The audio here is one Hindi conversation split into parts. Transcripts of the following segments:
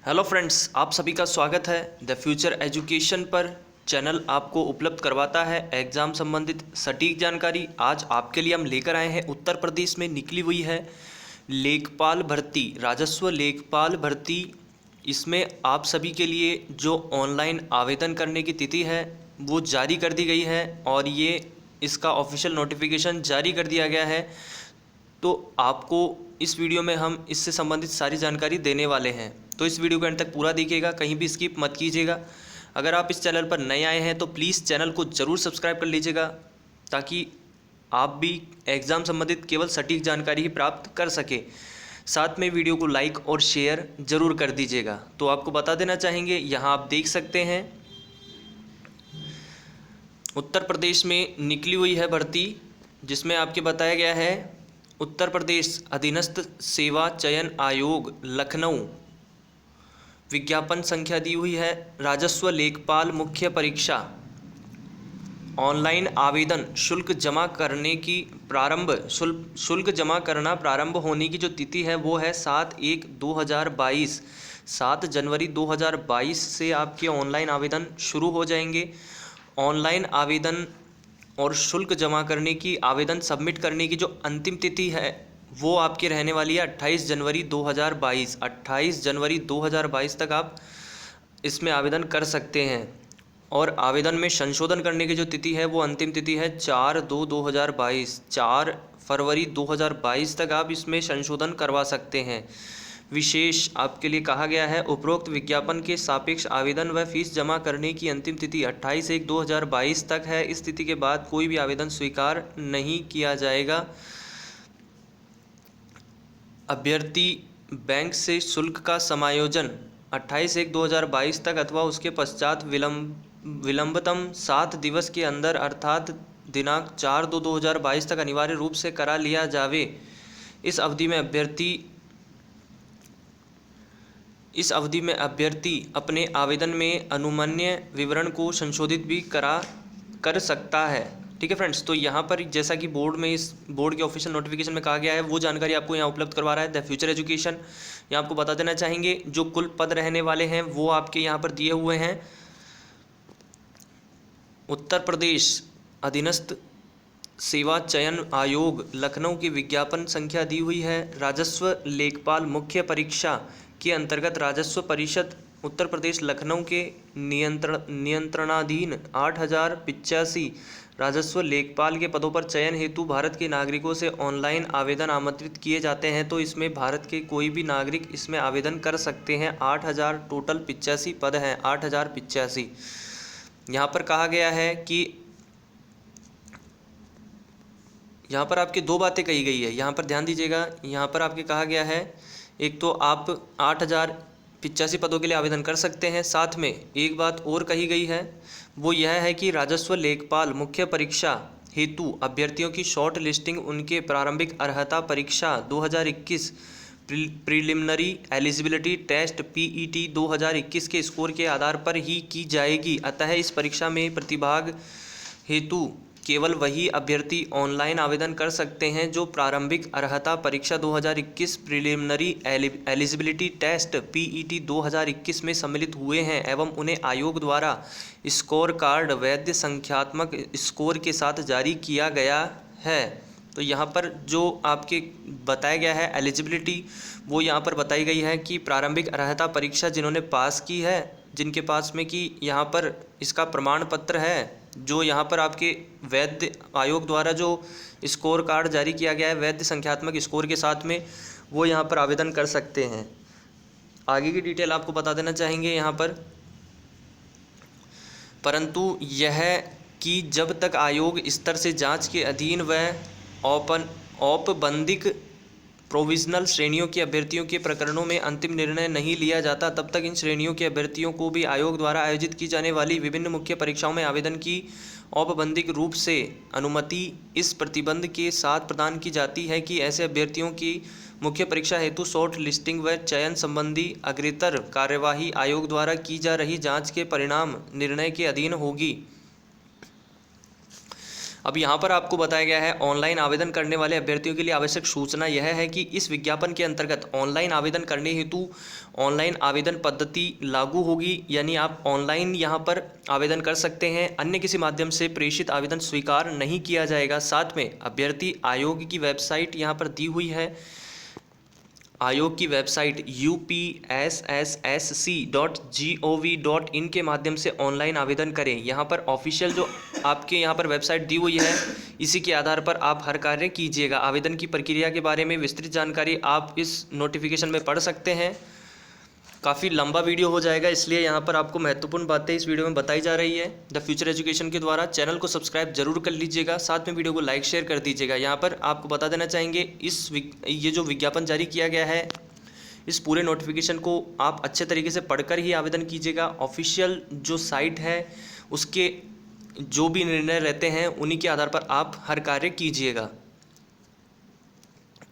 हेलो फ्रेंड्स, आप सभी का स्वागत है द फ्यूचर एजुकेशन पर। चैनल आपको उपलब्ध करवाता है एग्ज़ाम संबंधित सटीक जानकारी। आज आपके लिए हम लेकर आए हैं उत्तर प्रदेश में निकली हुई है लेखपाल भर्ती, राजस्व लेखपाल भर्ती। इसमें आप सभी के लिए जो ऑनलाइन आवेदन करने की तिथि है वो जारी कर दी गई है और ये इसका ऑफिशियल नोटिफिकेशन जारी कर दिया गया है। तो आपको इस वीडियो में हम इससे संबंधित सारी जानकारी देने वाले हैं, तो इस वीडियो को अंत तक पूरा देखिएगा, कहीं भी स्किप मत कीजिएगा। अगर आप इस चैनल पर नए आए हैं तो प्लीज़ चैनल को ज़रूर सब्सक्राइब कर लीजिएगा ताकि आप भी एग्ज़ाम संबंधित केवल सटीक जानकारी ही प्राप्त कर सके। साथ में वीडियो को लाइक और शेयर ज़रूर कर दीजिएगा। तो आपको बता देना चाहेंगे, यहाँ आप देख सकते हैं उत्तर प्रदेश में निकली हुई है भर्ती, जिसमें आपके बताया गया है उत्तर प्रदेश अधीनस्थ सेवा चयन आयोग लखनऊ, विज्ञापन संख्या दी हुई है राजस्व लेखपाल मुख्य परीक्षा। ऑनलाइन आवेदन शुल्क जमा करने की शुल्क जमा करना प्रारंभ होने की जो तिथि है वो है 7/1/2022। 7 जनवरी 2022 से आपके ऑनलाइन आवेदन शुरू हो जाएंगे। ऑनलाइन आवेदन और शुल्क जमा करने की, आवेदन सबमिट करने की जो अंतिम तिथि है वो आपकी रहने वाली है 28 जनवरी 2022। 28 जनवरी 2022 तक आप इसमें आवेदन कर सकते हैं। और आवेदन में संशोधन करने की जो तिथि है वो अंतिम तिथि है 4/2/2022। 4 फरवरी 2022 तक आप इसमें संशोधन करवा सकते हैं। विशेष आपके लिए कहा गया है उपरोक्त विज्ञापन के सापेक्ष आवेदन व फीस जमा करने की अंतिम तिथि 28/1/2022 तक है। इस तिथि के बाद कोई भी आवेदन स्वीकार नहीं किया जाएगा। अभ्यर्थी बैंक से शुल्क का समायोजन 28/1/2022 तक अथवा उसके पश्चात विलंबतम 7 दिवस के अंदर अर्थात दिनांक 4/2/2022 तक अनिवार्य रूप से करा लिया जावे। इस इस अवधि में अभ्यर्थी अपने आवेदन में अनुमन्य विवरण को संशोधित भी कर सकता है। ठीक है फ्रेंड्स, तो यहाँ पर जैसा कि इस बोर्ड के ऑफिशियल नोटिफिकेशन में कहा गया है वो जानकारी आपको यहाँ उपलब्ध करवा रहा है द फ्यूचर एजुकेशन। यहाँ आपको बता देना चाहेंगे जो कुल पद रहने वाले हैं वो आपके यहाँ पर दिए हुए हैं। उत्तर प्रदेश अधीनस्थ सेवा चयन आयोग लखनऊ की विज्ञापन संख्या दी हुई है राजस्व लेखपाल मुख्य परीक्षा के अंतर्गत राजस्व परिषद उत्तर प्रदेश लखनऊ के नियंत्रणाधीन 8085 राजस्व लेखपाल के पदों पर चयन हेतु भारत के नागरिकों से ऑनलाइन आवेदन आमंत्रित किए जाते हैं। तो इसमें भारत के कोई भी नागरिक इसमें आवेदन कर सकते हैं। 8000 टोटल 85 पद हैं, 8085। यहाँ पर कहा गया है कि यहाँ पर आपके दो बातें कही गई है, यहाँ पर ध्यान दीजिएगा। यहाँ पर आपके कहा गया है एक तो आप 8085 पदों के लिए आवेदन कर सकते हैं, साथ में एक बात और कही गई है वो यह है कि राजस्व लेखपाल मुख्य परीक्षा हेतु अभ्यर्थियों की शॉर्ट लिस्टिंग उनके प्रारंभिक अर्हता परीक्षा 2021 प्रीलिमिनरी एलिजिबिलिटी टेस्ट PET 2021 के स्कोर के आधार पर ही की जाएगी। अतः इस परीक्षा में प्रतिभाग हेतु केवल वही अभ्यर्थी ऑनलाइन आवेदन कर सकते हैं जो प्रारंभिक अर्हता परीक्षा 2021 प्रीलिमिनरी एलिजिबिलिटी टेस्ट PET 2021 में सम्मिलित हुए हैं एवं उन्हें आयोग द्वारा स्कोर कार्ड वैध संख्यात्मक स्कोर के साथ जारी किया गया है। तो यहाँ पर जो आपके बताया गया है एलिजिबिलिटी वो यहाँ पर बताई गई है कि प्रारंभिक अर्हता परीक्षा जिन्होंने पास की है, जिनके पास में कि यहाँ पर इसका प्रमाण पत्र है, जो यहाँ पर आपके वैध आयोग द्वारा जो स्कोर कार्ड जारी किया गया है वैध संख्यात्मक स्कोर के साथ में, वो यहाँ पर आवेदन कर सकते हैं। आगे की डिटेल आपको बता देना चाहेंगे यहाँ पर, परंतु यह कि जब तक आयोग स्तर से जांच के अधीन व औपबंधिक प्रोविजनल श्रेणियों के अभ्यर्थियों के प्रकरणों में अंतिम निर्णय नहीं लिया जाता, तब तक इन श्रेणियों के अभ्यर्थियों को भी आयोग द्वारा आयोजित की जाने वाली विभिन्न मुख्य परीक्षाओं में आवेदन की औपबंधिक रूप से अनुमति इस प्रतिबंध के साथ प्रदान की जाती है कि ऐसे अभ्यर्थियों की मुख्य परीक्षा हेतु शॉर्ट लिस्टिंग व चयन संबंधी अग्रेतर कार्यवाही आयोग द्वारा की जा रही जाँच के परिणाम निर्णय के अधीन होगी। अब यहाँ पर आपको बताया गया है ऑनलाइन आवेदन करने वाले अभ्यर्थियों के लिए आवश्यक सूचना यह है कि इस विज्ञापन के अंतर्गत ऑनलाइन आवेदन करने हेतु ऑनलाइन आवेदन पद्धति लागू होगी, यानी आप ऑनलाइन यहाँ पर आवेदन कर सकते हैं। अन्य किसी माध्यम से प्रेषित आवेदन स्वीकार नहीं किया जाएगा। साथ में अभ्यर्थी आयोग की वेबसाइट यहाँ पर दी हुई है, आयोग की वेबसाइट upssc.gov.in के माध्यम से ऑनलाइन आवेदन करें। यहाँ पर ऑफिशियल जो आपके यहाँ पर वेबसाइट दी हुई है, इसी के आधार पर आप हर कार्य कीजिएगा। आवेदन की प्रक्रिया के बारे में विस्तृत जानकारी आप इस नोटिफिकेशन में पढ़ सकते हैं। काफ़ी लंबा वीडियो हो जाएगा, इसलिए यहाँ पर आपको महत्वपूर्ण बातें इस वीडियो में बताई जा रही है द फ्यूचर एजुकेशन के द्वारा। चैनल को सब्सक्राइब जरूर कर लीजिएगा, साथ में वीडियो को लाइक शेयर कर दीजिएगा। यहाँ पर आपको बता देना चाहेंगे ये जो विज्ञापन जारी किया गया है, इस पूरे नोटिफिकेशन को आप अच्छे तरीके से पढ़कर ही आवेदन कीजिएगा। ऑफिशियल जो साइट है उसके जो भी निर्णय रहते हैं उन्हीं के आधार पर आप हर कार्य कीजिएगा।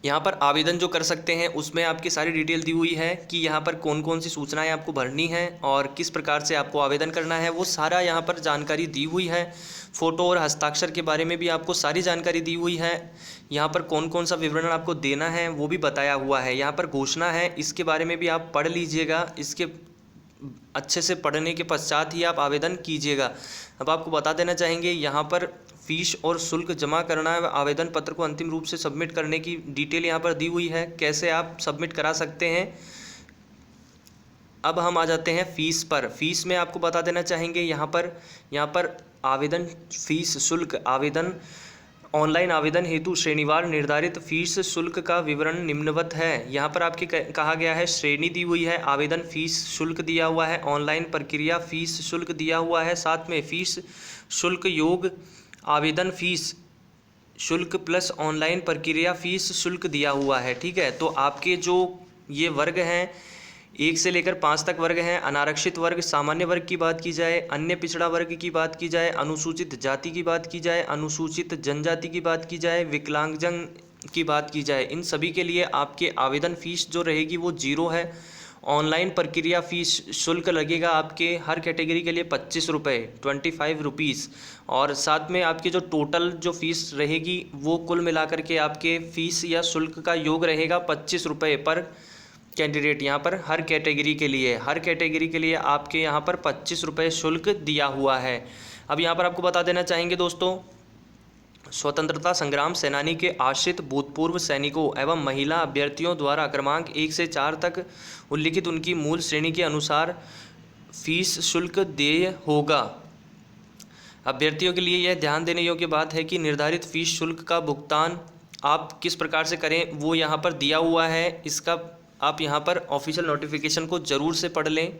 यहाँ पर आवेदन जो कर सकते हैं उसमें आपकी सारी डिटेल दी हुई है कि यहाँ पर कौन कौन सी सूचनाएं आपको भरनी है और किस प्रकार से आपको आवेदन करना है, वो सारा यहाँ पर जानकारी दी हुई है। फ़ोटो और हस्ताक्षर के बारे में भी आपको सारी जानकारी दी हुई है। यहाँ पर कौन कौन सा विवरण आपको देना है वो भी बताया हुआ है। यहाँ पर घोषणा है, इसके बारे में भी आप पढ़ लीजिएगा। इसके अच्छे से पढ़ने के पश्चात ही आप आवेदन कीजिएगा। अब आपको बता देना चाहेंगे यहाँ पर फीस और शुल्क जमा करना है, आवेदन पत्र को अंतिम रूप से सबमिट करने की डिटेल यहाँ पर दी हुई है, कैसे आप सबमिट करा सकते हैं। अब हम आ जाते हैं फ़ीस पर। फीस में आपको बता देना चाहेंगे यहाँ पर आवेदन फीस शुल्क ऑनलाइन आवेदन हेतु श्रेणीवार निर्धारित फीस शुल्क का विवरण निम्नवत है। यहाँ पर आपके कहा गया है, श्रेणी दी हुई है, आवेदन फीस शुल्क दिया हुआ है, ऑनलाइन प्रक्रिया फीस शुल्क दिया हुआ है, साथ में फीस शुल्क योग आवेदन फीस शुल्क प्लस ऑनलाइन प्रक्रिया फीस शुल्क दिया हुआ है। ठीक है, तो आपके जो ये वर्ग हैं 1 से लेकर 5 तक वर्ग हैं। अनारक्षित वर्ग, सामान्य वर्ग की बात की जाए, अन्य पिछड़ा वर्ग की बात की जाए, अनुसूचित जाति की बात की जाए, अनुसूचित जनजाति की बात की जाए, विकलांगजन की बात की जाए, इन सभी के लिए आपके आवेदन फीस जो रहेगी वो 0 है। ऑनलाइन प्रक्रिया फ़ीस शुल्क लगेगा आपके हर कैटेगरी के लिए 25 रुपये, 25 रुपीज़। और साथ में आपकी जो टोटल जो फ़ीस रहेगी वो कुल मिलाकर के आपके फ़ीस या शुल्क का योग रहेगा 25 रुपये पर कैंडिडेट। यहाँ पर हर कैटेगरी के लिए आपके यहाँ पर 25 रुपये शुल्क दिया हुआ है। अब यहाँ पर आपको बता देना चाहेंगे दोस्तों, स्वतंत्रता संग्राम सेनानी के आश्रित भूतपूर्व सैनिकों एवं महिला अभ्यर्थियों द्वारा क्रमांक 1 से 4 तक उल्लिखित उनकी मूल श्रेणी के अनुसार फीस शुल्क देय होगा। अभ्यर्थियों के लिए यह ध्यान देने योग्य बात है कि निर्धारित फीस शुल्क का भुगतान आप किस प्रकार से करें वो यहाँ पर दिया हुआ है। इसका आप यहाँ पर ऑफिशियल नोटिफिकेशन को ज़रूर से पढ़ लें।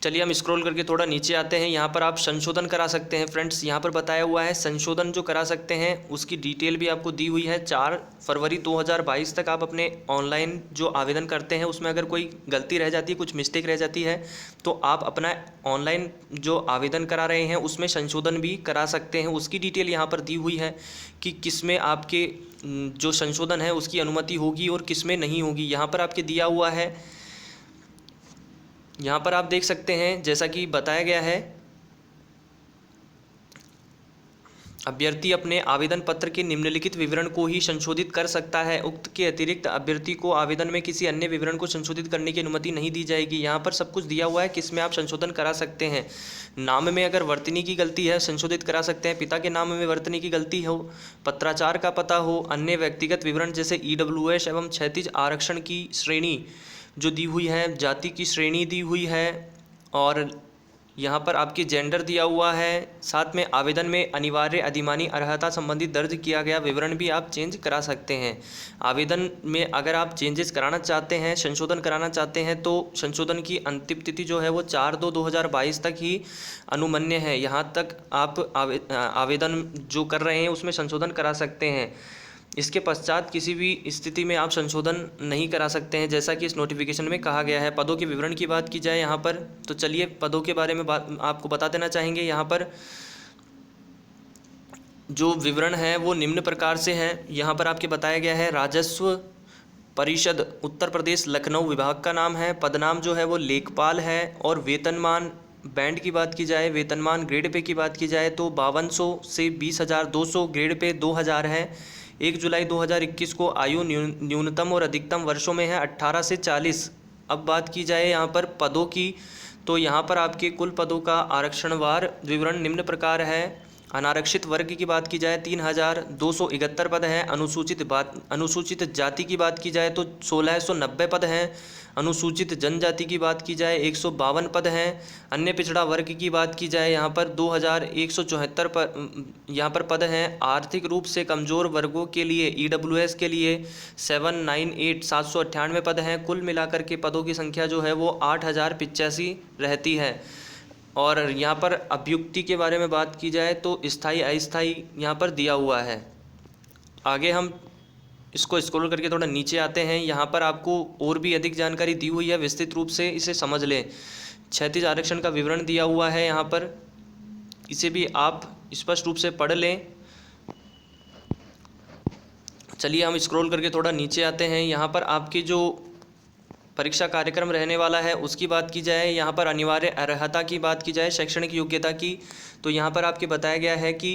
चलिए हम स्क्रॉल करके थोड़ा नीचे आते हैं। यहाँ पर आप संशोधन करा सकते हैं फ्रेंड्स, यहाँ पर बताया हुआ है संशोधन जो करा सकते हैं उसकी डिटेल भी आपको दी हुई है। 4 फरवरी 2022 तक आप अपने ऑनलाइन जो आवेदन करते हैं उसमें अगर कोई गलती रह जाती है, कुछ मिस्टेक रह जाती है, तो आप अपना ऑनलाइन जो आवेदन करा रहे हैं उसमें संशोधन भी करा सकते हैं। उसकी डिटेल यहाँ पर दी हुई है कि किसमें आपके जो संशोधन है उसकी अनुमति होगी और किसमें नहीं होगी, यहाँ पर आपके दिया हुआ है। यहाँ पर आप देख सकते हैं जैसा कि बताया गया है, अभ्यर्थी अपने आवेदन पत्र के निम्नलिखित विवरण को ही संशोधित कर सकता है। उक्त के अतिरिक्त अभ्यर्थी को आवेदन में किसी अन्य विवरण को संशोधित करने की अनुमति नहीं दी जाएगी। यहाँ पर सब कुछ दिया हुआ है किसमें आप संशोधन करा सकते हैं। नाम में अगर वर्तनी की गलती है संशोधित करा सकते हैं, पिता के नाम में वर्तनी की गलती हो, पत्राचार का पता हो, अन्य व्यक्तिगत विवरण जैसे EWS एवं क्षैतिज आरक्षण की श्रेणी जो दी हुई है, जाति की श्रेणी दी हुई है, और यहाँ पर आपकी जेंडर दिया हुआ है। साथ में आवेदन में अनिवार्य अधिमानी अर्हता संबंधी दर्ज किया गया विवरण भी आप चेंज करा सकते हैं। आवेदन में अगर आप चेंजेस कराना चाहते हैं, संशोधन कराना चाहते हैं, तो संशोधन की अंतिम तिथि जो है वो 4/2/2022 तक ही अनुमन्य है। यहाँ तक आप आवेदन जो कर रहे हैं उसमें संशोधन करा सकते हैं। इसके पश्चात किसी भी स्थिति में आप संशोधन नहीं करा सकते हैं, जैसा कि इस नोटिफिकेशन में कहा गया है। पदों के विवरण की बात की जाए यहाँ पर, तो चलिए पदों के बारे में आपको बता देना चाहेंगे। यहाँ पर जो विवरण है वो निम्न प्रकार से है। यहाँ पर आपके बताया गया है, राजस्व परिषद उत्तर प्रदेश लखनऊ विभाग का नाम है, पदनाम जो है वो लेखपाल है, और वेतनमान बैंड की बात की जाए, वेतनमान ग्रेड पे की बात की जाए तो 5200 से 20,200, ग्रेड पे 2000 है। 1 जुलाई 2021 को आयु न्यूनतम और अधिकतम वर्षों में है 18 से 40। अब बात की जाए यहाँ पर पदों की, तो यहाँ पर आपके कुल पदों का आरक्षणवार विवरण निम्न प्रकार है। अनारक्षित वर्ग की बात की जाए 3271 पद हैं। अनुसूचित जाति की बात की जाए तो 1690 पद हैं। अनुसूचित जनजाति की बात की जाए 152 पद हैं। अन्य पिछड़ा वर्ग की बात की जाए यहाँ पर 2174 यहाँ पर पद हैं। आर्थिक रूप से कमज़ोर वर्गों के लिए EWS के लिए 798 पद हैं। कुल मिलाकर के पदों की संख्या जो है वो 8085 रहती है। और यहाँ पर अभ्युक्ति के बारे में बात की जाए तो स्थायी अस्थायी यहाँ पर दिया हुआ है। आगे हम इसको स्क्रॉल करके थोड़ा नीचे आते हैं। यहाँ पर आपको और भी अधिक जानकारी दी हुई है, विस्तृत रूप से इसे समझ लें। क्षैतिज आरक्षण का विवरण दिया हुआ है यहाँ पर, इसे भी आप स्पष्ट रूप से पढ़ लें। चलिए हम स्क्रॉल करके थोड़ा नीचे आते हैं। यहाँ पर आपकी जो परीक्षा कार्यक्रम रहने वाला है उसकी बात की जाए, यहाँ पर अनिवार्य अर्हता की बात की जाए, शैक्षणिक योग्यता की, तो यहाँ पर आपके बताया गया है कि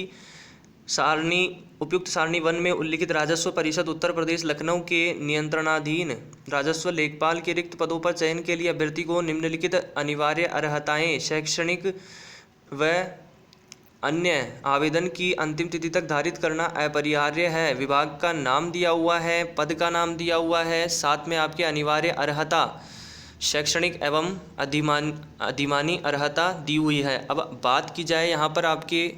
उपयुक्त सारणी 1 में उल्लिखित राजस्व परिषद उत्तर प्रदेश लखनऊ के नियंत्रणाधीन राजस्व लेखपाल के रिक्त पदों पर चयन के लिए अभ्यर्थी को निम्नलिखित अनिवार्य अर्हताएं शैक्षणिक व अन्य आवेदन की अंतिम तिथि तक धारित करना अपरिहार्य है। विभाग का नाम दिया हुआ है, पद का नाम दिया हुआ है, साथ में आपके अनिवार्य अर्हता शैक्षणिक एवं अधिमानी अर्हता दी हुई है। अब बात की जाए यहाँ पर आपके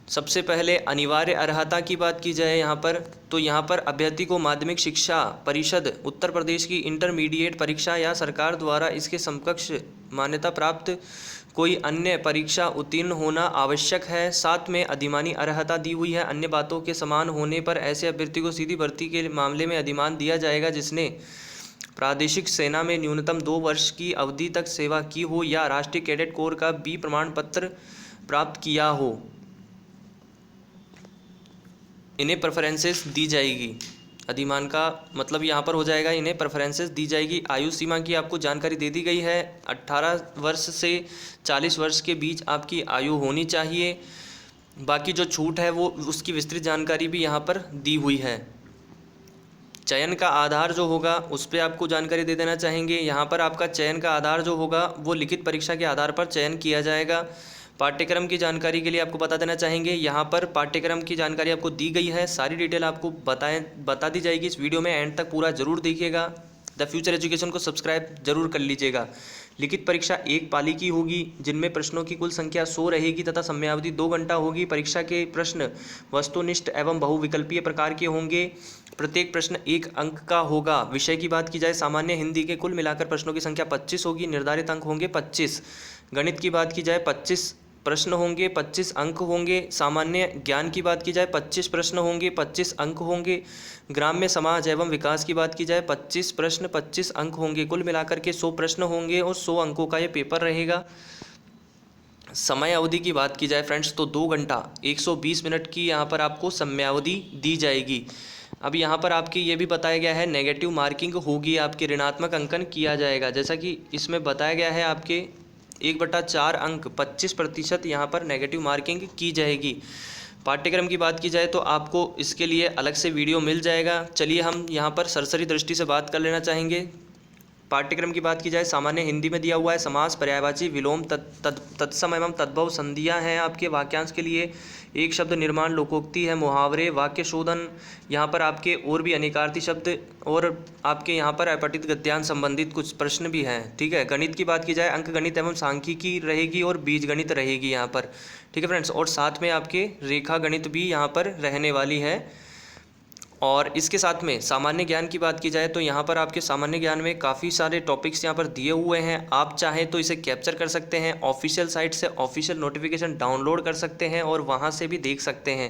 सबसे पहले अनिवार्य अर्हता की बात की जाए यहाँ पर, तो यहाँ पर अभ्यर्थी को माध्यमिक शिक्षा परिषद उत्तर प्रदेश की इंटरमीडिएट परीक्षा या सरकार द्वारा इसके समकक्ष मान्यता प्राप्त कोई अन्य परीक्षा उत्तीर्ण होना आवश्यक है। साथ में अधिमानी अर्हता दी हुई है। अन्य बातों के समान होने पर ऐसे अभ्यर्थी को सीधी भर्ती के मामले में अधिमान दिया जाएगा जिसने प्रादेशिक सेना में न्यूनतम 2 वर्ष की अवधि तक सेवा की हो या राष्ट्रीय कैडेट कोर का B प्रमाण पत्र प्राप्त किया हो। इन्हें प्रेफरेंसेस दी जाएगी। अधिमान का मतलब यहाँ पर हो जाएगा इन्हें प्रेफरेंसेस दी जाएगी। आयु सीमा की आपको जानकारी दे दी गई है। 18 वर्ष से 40 वर्ष के बीच आपकी आयु होनी चाहिए। बाकी जो छूट है वो उसकी विस्तृत जानकारी भी यहाँ पर दी हुई है। चयन का आधार जो होगा उस पर आपको जानकारी दे देना चाहेंगे। यहाँ पर आपका चयन का आधार जो होगा वो लिखित परीक्षा के आधार पर चयन किया जाएगा। पाठ्यक्रम की जानकारी के लिए आपको बता देना चाहेंगे, यहाँ पर पाठ्यक्रम की जानकारी आपको दी गई है। सारी डिटेल आपको बता दी जाएगी इस वीडियो में। एंड तक पूरा जरूर देखिएगा। द फ्यूचर एजुकेशन को सब्सक्राइब जरूर कर लीजिएगा। लिखित परीक्षा 1 पाली की होगी जिनमें प्रश्नों की कुल संख्या 100 रहेगी तथा समयावधि 2 घंटा होगी। परीक्षा के प्रश्न वस्तुनिष्ठ एवं बहुविकल्पीय प्रकार के होंगे। प्रत्येक प्रश्न 1 अंक का होगा। विषय की बात की जाए सामान्य हिंदी के कुल मिलाकर प्रश्नों की संख्या 25 होगी। निर्धारित अंक होंगे 25। गणित की बात की जाए 25 प्रश्न होंगे, 25 अंक होंगे। सामान्य ज्ञान की बात की जाए 25 प्रश्न होंगे, 25 अंक होंगे। ग्राम्य समाज एवं विकास की बात की जाए 25 प्रश्न, 25 अंक होंगे। कुल मिलाकर के 100 प्रश्न होंगे और 100 अंकों का ये पेपर रहेगा। समय अवधि की बात की जाए फ्रेंड्स तो 2 घंटा 120 मिनट की यहाँ पर आपको समयावधि दी जाएगी। अब यहाँ पर आपकी ये भी बताया गया है नेगेटिव मार्किंग होगी, आपके ऋणात्मक अंकन किया जाएगा। जैसा कि इसमें बताया गया है आपके 1/4 अंक 25% यहाँ पर नेगेटिव मार्किंग की जाएगी। पाठ्यक्रम की बात की जाए तो आपको इसके लिए अलग से वीडियो मिल जाएगा। चलिए हम यहाँ पर सरसरी दृष्टि से बात कर लेना चाहेंगे। पाठ्यक्रम की बात की जाए सामान्य हिंदी में दिया हुआ है। समास, पर्यायवाची, विलोम, तत्सम एवं तद्भव संधियाँ हैं आपके वाक्यांश के लिए। एक शब्द निर्माण, लोकोक्ति है, मुहावरे, वाक्य शोधन, यहाँ पर आपके और भी अनेकार्थी शब्द और आपके यहाँ पर अपठित गद्यांश संबंधित कुछ प्रश्न भी हैं। ठीक है। गणित की बात की जाए अंक गणित एवं सांख्यिकी रहेगी और बीज गणित रहेगी यहाँ पर। ठीक है फ्रेंड्स। और साथ में आपके रेखा गणित भी यहाँ पर रहने वाली है। और इसके साथ में सामान्य ज्ञान की बात की जाए तो यहाँ पर आपके सामान्य ज्ञान में काफ़ी सारे टॉपिक्स यहाँ पर दिए हुए हैं। आप चाहें तो इसे कैप्चर कर सकते हैं, ऑफिशियल साइट से ऑफिशियल नोटिफिकेशन डाउनलोड कर सकते हैं और वहाँ से भी देख सकते हैं।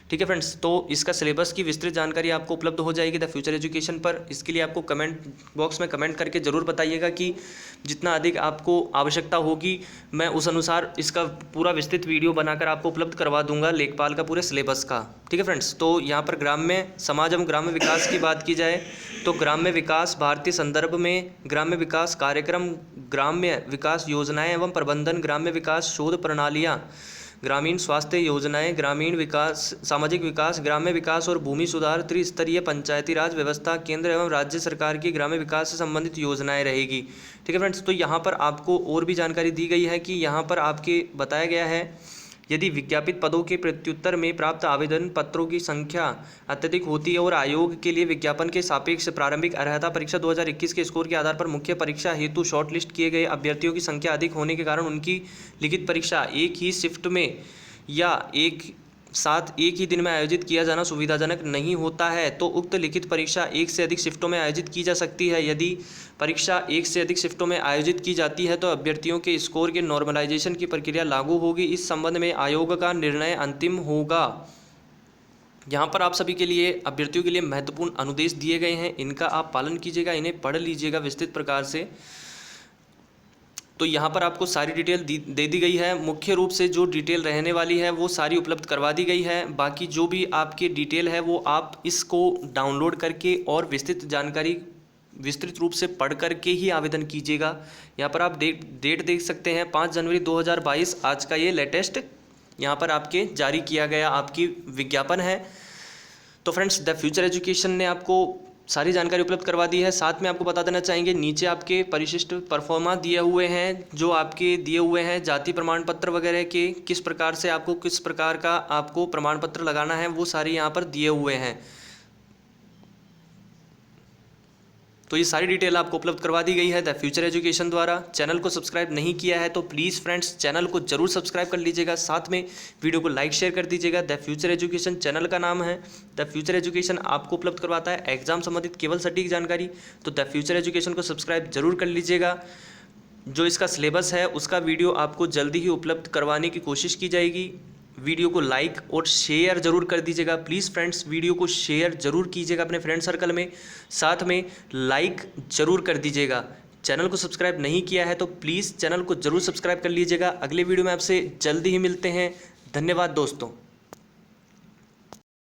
ठीक है फ्रेंड्स, तो इसका सिलेबस की विस्तृत जानकारी आपको उपलब्ध हो जाएगी द फ्यूचर एजुकेशन पर। इसके लिए आपको कमेंट बॉक्स में कमेंट करके ज़रूर बताइएगा कि जितना अधिक आपको आवश्यकता होगी मैं उस अनुसार इसका पूरा विस्तृत वीडियो बनाकर आपको उपलब्ध करवा दूंगा लेखपाल का पूरे सिलेबस का। ठीक है फ्रेंड्स, तो यहाँ पर ग्राम्य समाज एवं ग्राम्य विकास की बात की जाए तो ग्राम्य विकास भारतीय संदर्भ में ग्राम्य विकास कार्यक्रम, ग्राम्य विकास योजनाएं एवं प्रबंधन, ग्राम्य विकास शोध प्रणालियाँ, ग्रामीण स्वास्थ्य योजनाएं, ग्रामीण विकास, सामाजिक विकास, ग्राम्य विकास और भूमि सुधार, त्रिस्तरीय पंचायती राज व्यवस्था, केंद्र एवं राज्य सरकार की ग्राम्य विकास से संबंधित योजनाएं रहेगी। ठीक है फ्रेंड्स, तो यहाँ पर आपको और भी जानकारी दी गई है कि यहाँ पर आपके बताया गया है यदि विज्ञापित पदों के प्रत्युत्तर में प्राप्त आवेदन पत्रों की संख्या अत्यधिक होती है और आयोग के लिए विज्ञापन के सापेक्ष प्रारंभिक अर्हता परीक्षा 2021 के स्कोर के आधार पर मुख्य परीक्षा हेतु शॉर्टलिस्ट किए गए अभ्यर्थियों की संख्या अधिक होने के कारण उनकी लिखित परीक्षा एक ही शिफ्ट में या एक ही दिन में आयोजित किया जाना सुविधाजनक नहीं होता है तो उक्त लिखित परीक्षा एक से अधिक शिफ्टों में आयोजित की जा सकती है। यदि परीक्षा एक से अधिक शिफ्टों में आयोजित की जाती है तो अभ्यर्थियों के स्कोर के नॉर्मलाइजेशन की प्रक्रिया लागू होगी। इस संबंध में आयोग का निर्णय अंतिम होगा। यहाँ पर आप सभी के लिए अभ्यर्थियों के लिए महत्वपूर्ण अनुदेश दिए गए हैं, इनका आप पालन कीजिएगा, इन्हें पढ़ लीजिएगा विस्तृत प्रकार से। तो यहाँ पर आपको सारी डिटेल दे दी गई है। मुख्य रूप से जो डिटेल रहने वाली है वो सारी उपलब्ध करवा दी गई है। बाकी जो भी आपके डिटेल है वो आप इसको डाउनलोड करके और विस्तृत जानकारी विस्तृत रूप से पढ़ करके ही आवेदन कीजिएगा। यहाँ पर आप डेट देख सकते हैं 5 जनवरी 2022 आज का ये लेटेस्ट यहाँ पर आपके जारी किया गया आपकी विज्ञापन है। तो फ्रेंड्स, द फ्यूचर एजुकेशन ने आपको सारी जानकारी उपलब्ध करवा दी है। साथ में आपको बता देना चाहेंगे नीचे आपके परिशिष्ट परफॉर्मा दिए हुए हैं, जो आपके दिए हुए हैं जाति प्रमाण पत्र वगैरह के किस प्रकार से आपको किस प्रकार का आपको प्रमाण पत्र लगाना है वो सारे यहाँ पर दिए हुए हैं। तो ये सारी डिटेल आपको उपलब्ध करवा दी गई है द फ्यूचर एजुकेशन द्वारा। चैनल को सब्सक्राइब नहीं किया है तो प्लीज़ फ्रेंड्स चैनल को जरूर सब्सक्राइब कर लीजिएगा, साथ में वीडियो को लाइक शेयर कर दीजिएगा। द फ्यूचर एजुकेशन चैनल का नाम है। द फ्यूचर एजुकेशन आपको उपलब्ध करवाता है एग्जाम संबंधित केवल सटीक जानकारी। तो द फ्यूचर एजुकेशन को सब्सक्राइब जरूर कर लीजिएगा। जो इसका सिलेबस है उसका वीडियो आपको जल्दी ही उपलब्ध करवाने की कोशिश की जाएगी। वीडियो को लाइक और शेयर जरूर कर दीजिएगा प्लीज़ फ्रेंड्स, वीडियो को शेयर जरूर कीजिएगा अपने फ्रेंड सर्कल में, साथ में लाइक जरूर कर दीजिएगा। चैनल को सब्सक्राइब नहीं किया है तो प्लीज़ चैनल को जरूर सब्सक्राइब कर लीजिएगा। अगले वीडियो में आपसे जल्दी ही मिलते हैं। धन्यवाद दोस्तों।